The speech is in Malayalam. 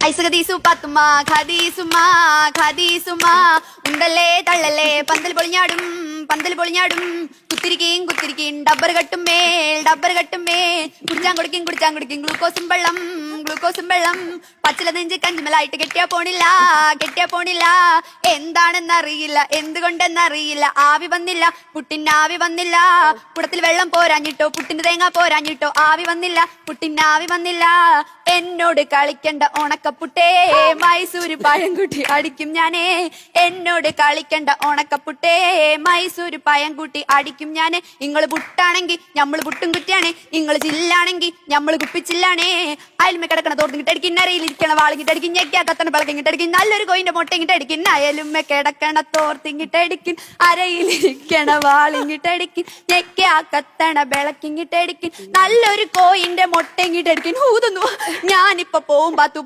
ഐസ് ഖദീസു പാത്തുമ്മ ഖദീസുമ്മ ഉണ്ടല്ലേ തള്ളല്ലേ പന്തൽ പൊളിഞ്ഞാടും കുത്തിരിക്കും ഡബ്ബർ കട്ടും മേൽ കുടിച്ചാൻ കുടിക്കും ഗ്ലൂക്കോസും വെള്ളം പച്ചില നെഞ്ച് കഞ്ചുമലായിട്ട് കെട്ടിയാ പോണില്ല എന്താണെന്നറിയില്ല എന്തുകൊണ്ടെന്നറിയില്ല ആവി വന്നില്ല പുട്ടിനാവി വന്നില്ല കുടത്തിൽ വെള്ളം പോരാഞ്ഞിട്ടോ പുട്ടിന് തേങ്ങ പോരാഞ്ഞിട്ടോ ആവി വന്നില്ല എന്നോട് കളിക്കണ്ട ഉണക്കപ്പുട്ടേ മൈസൂര് പഴംകുട്ടി അടിക്കും ഞാനേ എന്നോട് കളിക്കണ്ട ഉണക്കപ്പുട്ടേ മൈസൂര് പഴംകുട്ടി അടിക്കും ഞാന് ഇങ്ങള് പുട്ടാണെങ്കി ഞമ്മള് പുട്ടും കുറ്റിയാണേ ഇങ്ങള് ചില്ലാണെങ്കി ഞമ്മള് കുപ്പിച്ചില്ലാണേ അയൽമ കിടക്കണ തോർത്തിങ്ങിട്ടടിക്കും അരയിലിരിക്കണ വാളിങ്ങിട്ടടിക്കും ഞെക്കാ കത്തണ പിളക്കിങ്ങിട്ടടിക്കും നല്ലൊരു കോയിന്റെ മുട്ടങ്ങിട്ടടിക്കും അയലുമ്മ കിടക്കണ തോർത്തിങ്ങിട്ടടിക്കും അരയിലിരിക്കണ വാളിങ്ങിട്ടടിക്കും ഞെക്കാ കത്തണ വിളക്കിങ്ങിട്ടടിക്കും നല്ലൊരു കോയിന്റെ മുട്ടങ്ങിട്ടടിക്കും ഊതുന്നു ഞാനിപ്പോ പോവും പാത്തു